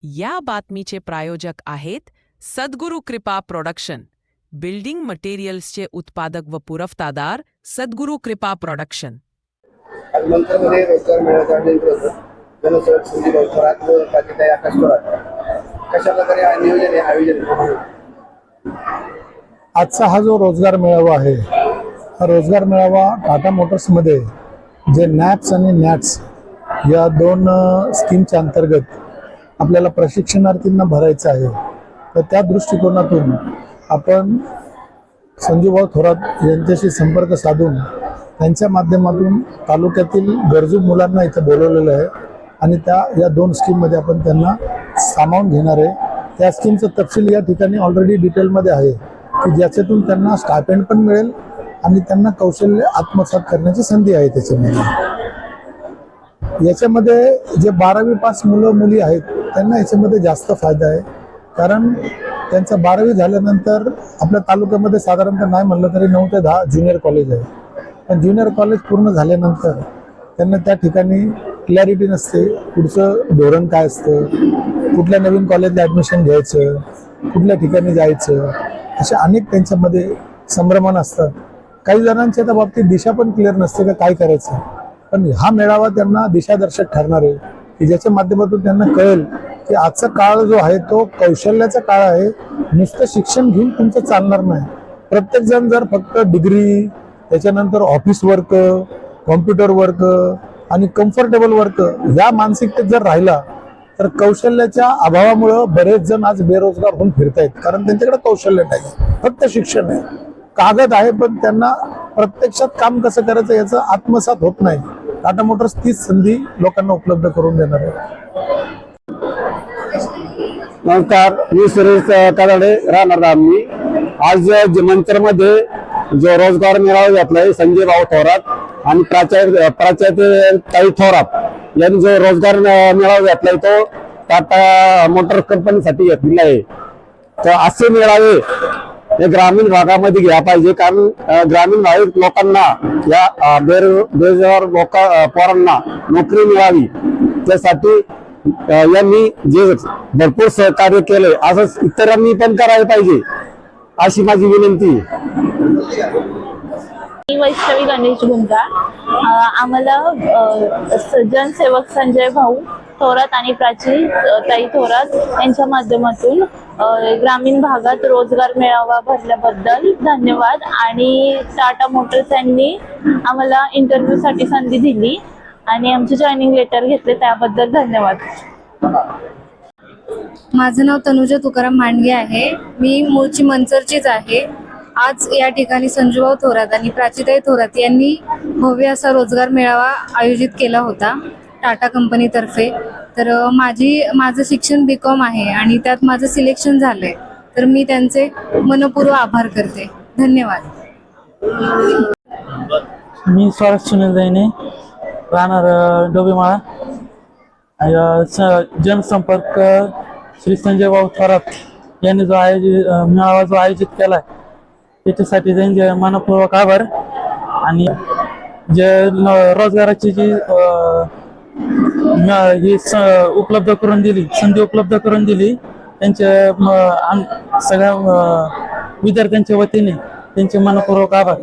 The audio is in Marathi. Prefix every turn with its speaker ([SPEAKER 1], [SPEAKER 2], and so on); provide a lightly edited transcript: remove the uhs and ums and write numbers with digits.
[SPEAKER 1] या बातमीचे प्रायोजक आहेत सद्गुरू कृपा प्रोडक्शन, बिल्डिंग मटेरियल्सचे उत्पादक व पुरवठादार सद्गुरू कृपा प्रोडक्शन।
[SPEAKER 2] आज मंत्रमध्ये रोजगार मेळाव्याचं आयोजन केलं होतं। जनसेवक संजीव थोरात व प्राध्यापक आकाश थोरात कशा प्रकारे नियोजन आयोजन?
[SPEAKER 3] आजचा हा जो रोजगार मेळावा आहे, हा रोजगार मेळावा टाटा मोटर्समध्ये जे नॅप्स आणि नॅट्स या दोन स्कीमच्या अंतर्गत आपल्याला प्रशिक्षणार्थींना भरायचं आहे। तर त्या दृष्टिकोनातून आपण संजीवभाऊ थोरात यांच्याशी संपर्क साधून त्यांच्या माध्यमातून तालुक्यातील गरजू मुलांना इथे बोलवलेलं आहे आणि या दोन स्कीममध्ये आपण त्यांना सामावून घेणार आहे। त्या स्कीमचं तपशील या ठिकाणी ऑलरेडी डिटेलमध्ये आहे की ज्याच्यातून त्यांना स्टायपेंड पण मिळेल आणि त्यांना कौशल्य आत्मसात करण्याची संधी आहे। याच्यामध्ये जे 12वी पास मुलं मुली आहेत त्यांना याच्यामध्ये जास्त फायदा आहे, कारण त्यांचं 12वी झाल्यानंतर आपल्या तालुक्यामध्ये साधारणतः नाही म्हणलं तरी 9 ते 10 ज्युनियर कॉलेज आहे। पण ज्युनियर कॉलेज पूर्ण झाल्यानंतर त्यांना त्या ठिकाणी क्लॅरिटी नसते, पुढचं धोरण काय असतं, कुठल्या नवीन कॉलेजला ॲडमिशन घ्यायचं, कुठल्या ठिकाणी जायचं, अशा अनेक त्यांच्यामध्ये संभ्रमण असतात। काही जणांच्या त्या बाबतीत दिशा पण क्लिअर नसते का काय करायचं। पण हा मेळावा त्यांना दिशादर्शक ठरणार आहे की ज्याच्या माध्यमातून त्यांना कळेल की आजचा काळ जो आहे तो कौशल्याचा काळ आहे। नुसतं शिक्षण घेऊन तुमचं चालणार नाही। प्रत्येक जण जर फक्त डिग्री, त्याच्यानंतर ऑफिस वर्क, कॉम्प्युटर वर्क आणि कम्फर्टेबल वर्क या मानसिकतेत जर राहिला तर कौशल्याच्या अभावामुळे बरेच जण आज बेरोजगार होऊन फिरतायत, कारण त्यांच्याकडे कौशल्य नाही, फक्त शिक्षण आहे, कागद आहे, पण त्यांना प्रत्यक्षात काम कसं करायचं याचं आत्मसात होत नाही। टाटा मोटर्स तीच संधी लोकांना उपलब्ध करून देणार आहे।
[SPEAKER 4] नमस्कार, मी सुरेश कादाडे, राहणार धामणी। आज मंत्रमध्ये जो रोजगार मेळावा घेतलाय संजीवभाऊ थोरात आणि प्राचार्य ताई थोरात यांनी जो रोजगार मेळावा घेतलाय तो टाटा मोटर्स कंपनीसाठी घेतलेला आहे। तर असे मेळावे हे ग्रामीण भागामध्ये घ्या पाहिजे, कारण ग्रामीण भागात लोकांना या बेरोजगार पोरांना नोकरी मिळावी त्यासाठी यांनी जे भरपूर सहकार्य केले असं इतरांनी पण करायला पाहिजे अशी माझी विनंती।
[SPEAKER 5] वैष्णवी गणेश गुंजाळ। आम्हाला जनसेवक संजय भाऊ थोरात आणि प्राची ताई थोरात यांच्या माध्यमातून ग्रामीण भागात रोजगार मेळावा भरल्याबद्दल धन्यवाद, आणि टाटा मोटर्स यांनी आम्हाला इंटरव्ह्यू साठी संधी दिली आणि आमचे जॉईनिंग लेटर घेतले त्याबद्दल धन्यवाद।
[SPEAKER 6] माझं नाव तनुजा तुकाराम मांडगे आहे। मी मूळची मंचरचीच आहे। आज या ठिकाणी संजीवभाऊ थोरात आणि प्राचीताई थोरात यांनी भव्य असा रोजगार मेळावा आयोजित केला होता टाटा कंपनीतर्फे। तर माझं शिक्षण BCom आहे आणि त्यात माझं सिलेक्शन झालंय, तर मी त्यांचे मनपूर्वक आभार करते। धन्यवाद।
[SPEAKER 7] मी स्वराज सुनील दैने, राहणार डोबीमाळा। जनसंपर्क श्री संजयभाऊ थोरात यांनी जो मेळावा जो आयोजित केलाय त्याच्यासाठी त्यांचे मनपूर्वक आभार, आणि जे रोजगाराची जी ही उपलब्ध करून दिली, संधी उपलब्ध करून दिली, त्यांचे सगळ्या विद्यार्थ्यांच्या वतीने त्यांचे मनपूर्वक आभार।